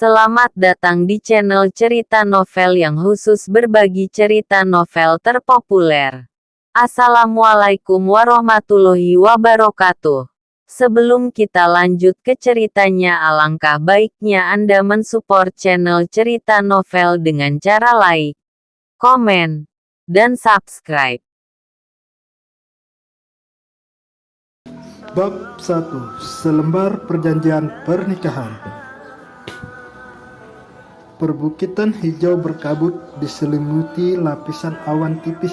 Selamat datang di channel cerita novel yang khusus berbagi cerita novel terpopuler. Assalamualaikum warahmatullahi wabarakatuh. Sebelum kita lanjut ke ceritanya, alangkah baiknya Anda mensupport channel cerita novel dengan cara like, komen, dan subscribe. Bab 1. Selembar perjanjian pernikahan. Perbukitan hijau berkabut diselimuti lapisan awan tipis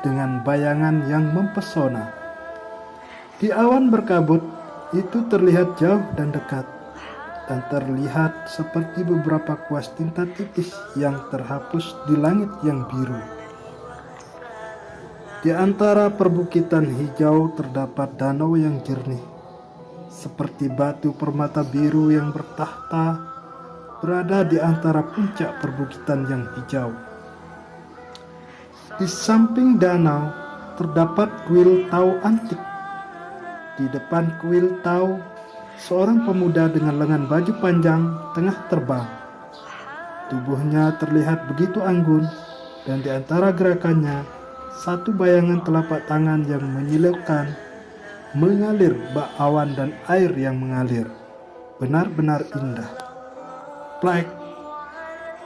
dengan bayangan yang mempesona. Di awan berkabut itu terlihat jauh dan dekat, dan terlihat seperti beberapa kuas tinta tipis yang terhapus di langit yang biru. Di antara perbukitan hijau terdapat danau yang jernih, seperti batu permata biru yang bertahta berada di antara puncak perbukitan yang hijau. Di samping danau terdapat kuil Tau antik. Di depan kuil Tau, seorang pemuda dengan lengan baju panjang tengah terbang. Tubuhnya terlihat begitu anggun, dan di antara gerakannya satu bayangan telapak tangan yang menyilaukan mengalir bak awan dan air yang mengalir. Benar-benar indah. Plek.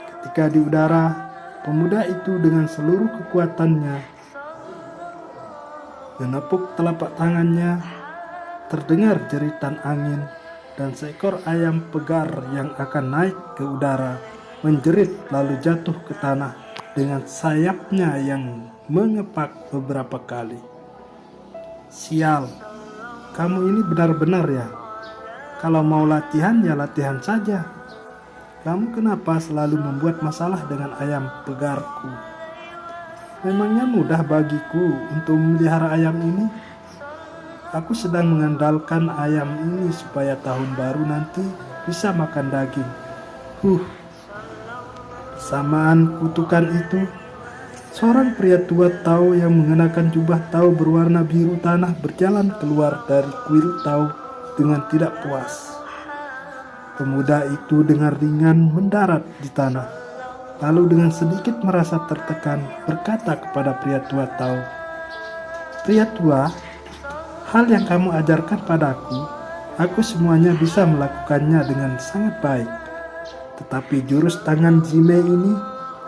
Ketika di udara, pemuda itu dengan seluruh kekuatannya menepuk telapak tangannya, terdengar jeritan angin, dan seekor ayam pegar yang akan naik ke udara menjerit lalu jatuh ke tanah dengan sayapnya yang mengepak beberapa kali. Sial, kamu ini benar-benar ya. Kalau mau latihan ya latihan saja. Kamu kenapa selalu membuat masalah dengan ayam pegarku? Memangnya mudah bagiku untuk memelihara ayam ini? Aku sedang mengandalkan ayam ini supaya tahun baru nanti bisa makan daging. Bersamaan kutukan itu, seorang pria tua Tau yang mengenakan jubah Tau berwarna biru tanah berjalan keluar dari kuil Tau dengan tidak puas. Pemuda itu dengan ringan mendarat di tanah, lalu dengan sedikit merasa tertekan berkata kepada pria tua Tau, "Pria tua, hal yang kamu ajarkan padaku, aku semuanya bisa melakukannya dengan sangat baik. Tetapi jurus tangan Jime ini,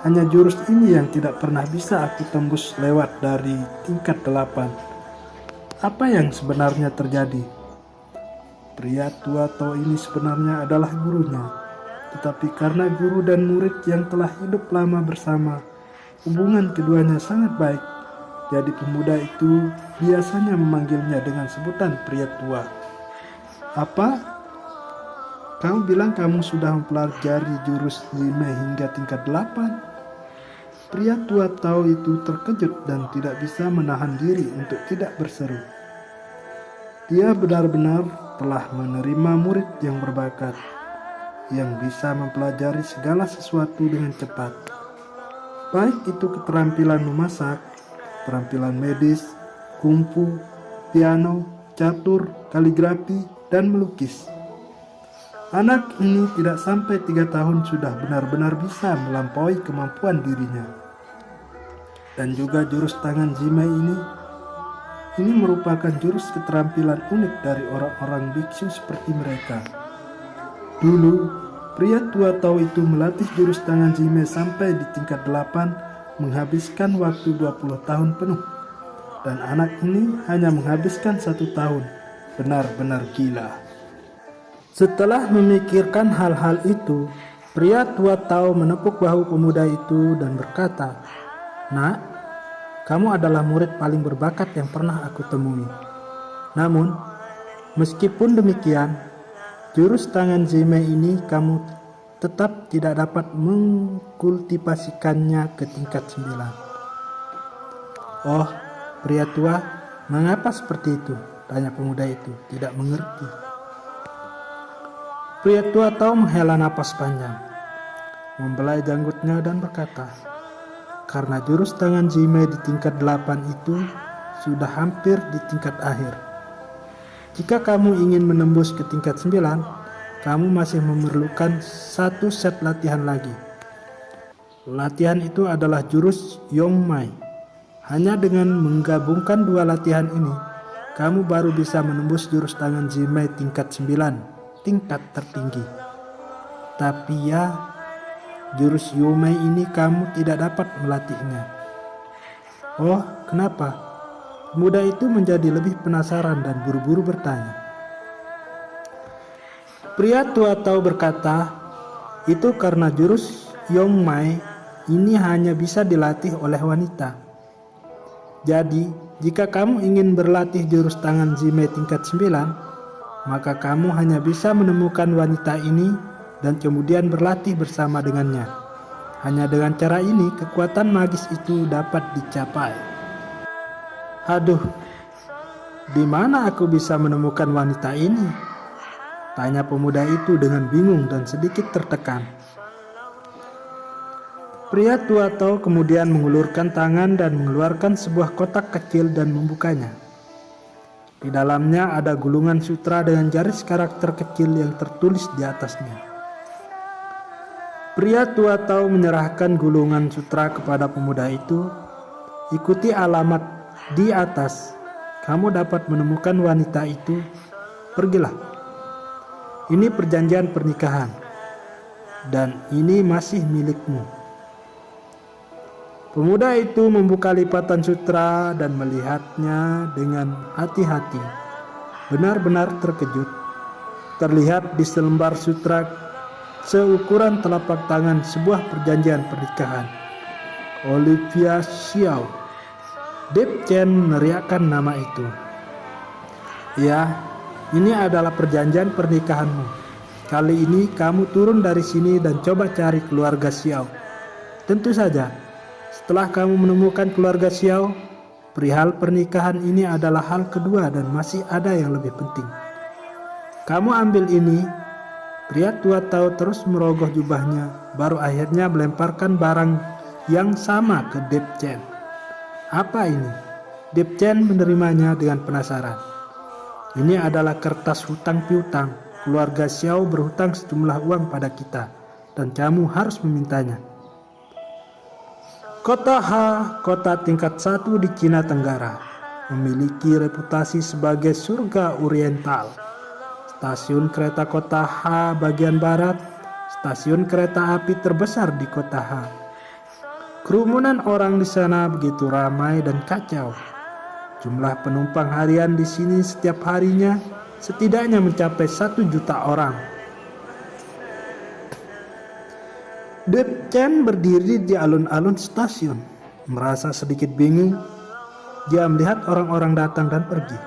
hanya jurus ini yang tidak pernah bisa aku tembus lewat dari tingkat 8. Apa yang sebenarnya terjadi?" Pria tua Tau ini sebenarnya adalah gurunya, tetapi karena guru dan murid yang telah hidup lama bersama, hubungan keduanya sangat baik. Jadi pemuda itu biasanya memanggilnya dengan sebutan pria tua. "Apa? Kamu bilang kamu sudah mempelajari jurus Jime hingga tingkat 8? Pria tua Tau itu terkejut dan tidak bisa menahan diri untuk tidak berseru. Dia benar-benar telah menerima murid yang berbakat, yang bisa mempelajari segala sesuatu dengan cepat. Baik itu keterampilan memasak, keterampilan medis, kungfu, piano, catur, kaligrafi, dan melukis. Anak ini tidak sampai 3 tahun sudah benar-benar bisa melampaui kemampuan dirinya. Dan juga jurus tangan Jime ini merupakan jurus keterampilan unik dari orang-orang biksu seperti mereka. Dulu, pria tua Tau itu melatih jurus tangan Jime sampai di tingkat 8, menghabiskan waktu 20 tahun penuh. Dan anak ini hanya menghabiskan 1 tahun. Benar-benar gila." Setelah memikirkan hal-hal itu, pria tua Tau menepuk bahu pemuda itu dan berkata, "Nak, kamu adalah murid paling berbakat yang pernah aku temui. Namun, meskipun demikian, jurus tangan Jime ini kamu tetap tidak dapat mengkultivasikannya ke tingkat 9. "Oh, pria tua, mengapa seperti itu?" tanya pemuda itu, tidak mengerti. Pria tua Tau menghela napas panjang, membelai janggutnya dan berkata, "Karena jurus tangan Jime di tingkat 8 itu sudah hampir di tingkat akhir. Jika kamu ingin menembus ke tingkat 9, kamu masih memerlukan satu set latihan lagi. Latihan itu adalah jurus Yongmai. Hanya dengan menggabungkan dua latihan ini, kamu baru bisa menembus jurus tangan Zimei tingkat 9, tingkat tertinggi. Tapi ya, jurus Yomei ini kamu tidak dapat melatihnya. Oh, kenapa? Pemuda itu menjadi lebih penasaran dan buru-buru bertanya. Pria tua tahu berkata, itu karena jurus Yongmai ini hanya bisa dilatih oleh wanita. Jadi, jika kamu ingin berlatih jurus tangan Zimei tingkat 9, maka kamu hanya bisa menemukan wanita ini dan kemudian berlatih bersama dengannya. Hanya dengan cara ini, kekuatan magis itu dapat dicapai. Aduh, di mana aku bisa menemukan wanita ini? Tanya pemuda itu dengan bingung dan sedikit tertekan. Pria tua tahu kemudian mengulurkan tangan dan mengeluarkan sebuah kotak kecil dan membukanya. Di dalamnya ada gulungan sutra dengan garis karakter kecil yang tertulis di atasnya. Pria tua tahu menyerahkan gulungan sutra kepada pemuda itu. Ikuti alamat di atas. Kamu dapat menemukan wanita itu. Pergilah. Ini perjanjian pernikahan, dan ini masih milikmu. Pemuda itu membuka lipatan sutra dan melihatnya dengan hati-hati. Benar-benar terkejut. Terlihat di selembar sutra seukuran telapak tangan sebuah perjanjian pernikahan. Olivia Xiao. Deep Chen meneriakkan nama itu. Ya, ini adalah perjanjian pernikahanmu. Kali ini kamu turun dari sini dan coba cari keluarga Xiao. Tentu saja, setelah kamu menemukan keluarga Xiao, perihal pernikahan ini adalah hal kedua dan masih ada yang lebih penting. Kamu ambil ini. Pria tua tahu terus merogoh jubahnya, baru akhirnya melemparkan barang yang sama ke Deep Chen. Apa ini? Deep Chen menerimanya dengan penasaran. Ini adalah kertas hutang piutang. Keluarga Xiao berhutang sejumlah uang pada kita, dan kamu harus memintanya. Kota H, kota tingkat 1 di Cina Tenggara, memiliki reputasi sebagai surga oriental. Stasiun kereta kota H bagian barat, stasiun kereta api terbesar di kota H. Kerumunan orang di sana begitu ramai dan kacau. Jumlah penumpang harian di sini setiap harinya setidaknya mencapai 1 juta orang. Deep Chen berdiri di alun-alun stasiun, merasa sedikit bingung. Dia melihat orang-orang datang dan pergi,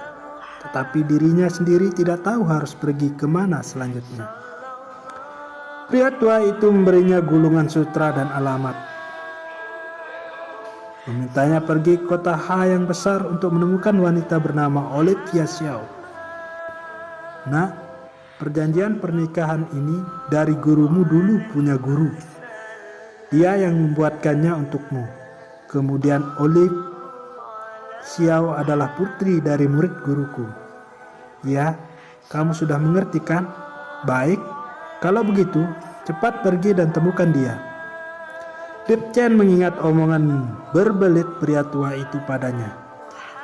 tetapi dirinya sendiri tidak tahu harus pergi kemana selanjutnya. Pria tua itu memberinya gulungan sutra dan alamat. Memintanya pergi ke kota H yang besar untuk menemukan wanita bernama Olivia Xiao. Nah, perjanjian pernikahan ini dari gurumu dulu punya guru. Dia yang membuatkannya untukmu. Kemudian Olivia Xiao adalah putri dari murid guruku. Ya, kamu sudah mengerti kan? Baik, kalau begitu, cepat pergi dan temukan dia. Deep Chen mengingat omongan berbelit pria tua itu padanya.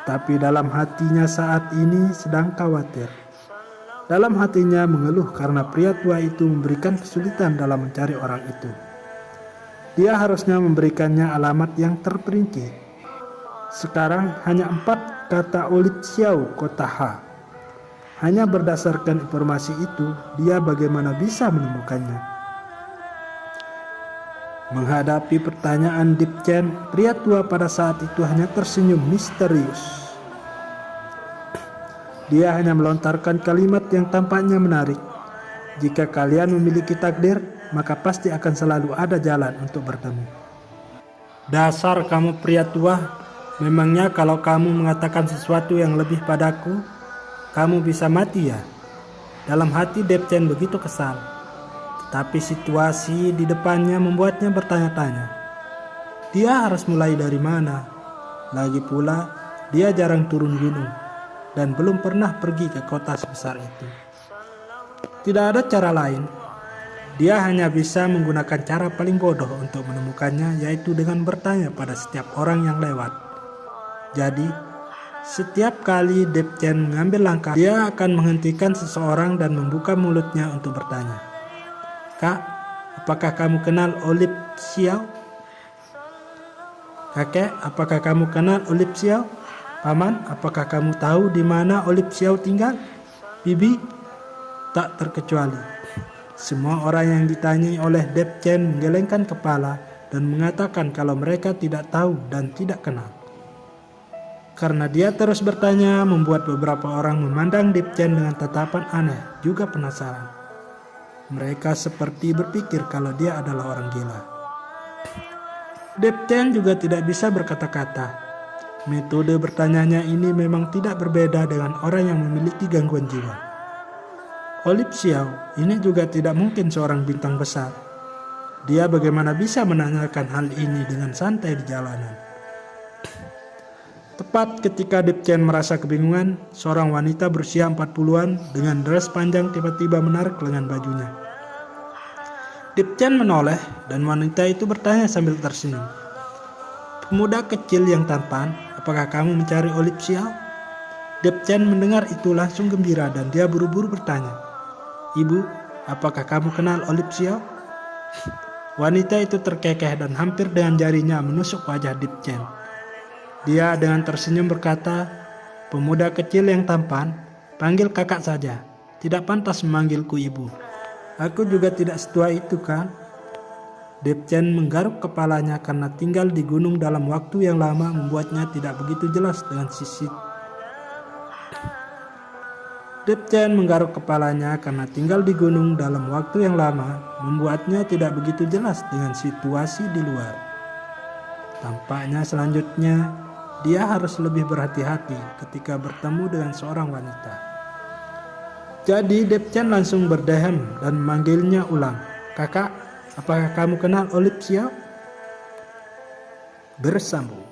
Tapi dalam hatinya saat ini sedang khawatir. Dalam hatinya mengeluh karena pria tua itu memberikan kesulitan dalam mencari orang itu. Dia harusnya memberikannya alamat yang terperinci. Sekarang hanya 4 kata Olivia Xiao kota H. Hanya berdasarkan informasi itu, dia bagaimana bisa menemukannya? Menghadapi pertanyaan Deep Chen, pria tua pada saat itu hanya tersenyum misterius. Dia hanya melontarkan kalimat yang tampaknya menarik. Jika kalian memiliki takdir, maka pasti akan selalu ada jalan untuk bertemu. Dasar kamu pria tua, memangnya kalau kamu mengatakan sesuatu yang lebih padaku, kamu bisa mati ya? Dalam hati Deep Chen begitu kesal. Tapi situasi di depannya membuatnya bertanya-tanya. Dia harus mulai dari mana? Lagi pula, dia jarang turun gunung dan belum pernah pergi ke kota sebesar itu. Tidak ada cara lain. Dia hanya bisa menggunakan cara paling bodoh untuk menemukannya, yaitu dengan bertanya pada setiap orang yang lewat. Jadi, setiap kali Deb Chen mengambil langkah, dia akan menghentikan seseorang dan membuka mulutnya untuk bertanya. Kak, apakah kamu kenal Olip Xiao? Kakek, apakah kamu kenal Olip Xiao? Paman, apakah kamu tahu di mana Olip Xiao tinggal? Bibi, tak terkecuali. Semua orang yang ditanyai oleh Deb Chen menggelengkan kepala dan mengatakan kalau mereka tidak tahu dan tidak kenal. Karena dia terus bertanya, membuat beberapa orang memandang Deb Chen dengan tatapan aneh, juga penasaran. Mereka seperti berpikir kalau dia adalah orang gila. Deb Chen juga tidak bisa berkata-kata. Metode bertanyanya ini memang tidak berbeda dengan orang yang memiliki gangguan jiwa. Olip Xiao ini juga tidak mungkin seorang bintang besar. Dia bagaimana bisa menanyakan hal ini dengan santai di jalanan? Tepat ketika Deb Chen merasa kebingungan, seorang wanita berusia 40-an dengan dress panjang tiba-tiba menarik lengan bajunya. Deb Chen menoleh dan wanita itu bertanya sambil tersenyum. Pemuda kecil yang tampan, apakah kamu mencari Olip Xiao? Deb Chen mendengar itu langsung gembira dan dia buru-buru bertanya. Ibu, apakah kamu kenal Olip Xiao? Wanita itu terkekeh dan hampir dengan jarinya menusuk wajah Deb Chen. Dia dengan tersenyum berkata, pemuda kecil yang tampan, panggil kakak saja, tidak pantas memanggilku ibu. Aku juga tidak setua itu kan? Deb Chen menggaruk kepalanya karena tinggal di gunung dalam waktu yang lama membuatnya tidak begitu jelas dengan sisi. Deb Chen menggaruk kepalanya karena tinggal di gunung dalam waktu yang lama membuatnya tidak begitu jelas dengan situasi di luar. Tampaknya selanjutnya dia harus lebih berhati-hati ketika bertemu dengan seorang wanita. Jadi Deb Chen langsung berdehem dan memanggilnya ulang. Kakak, apakah kamu kenal Olip Xiao? Bersambung.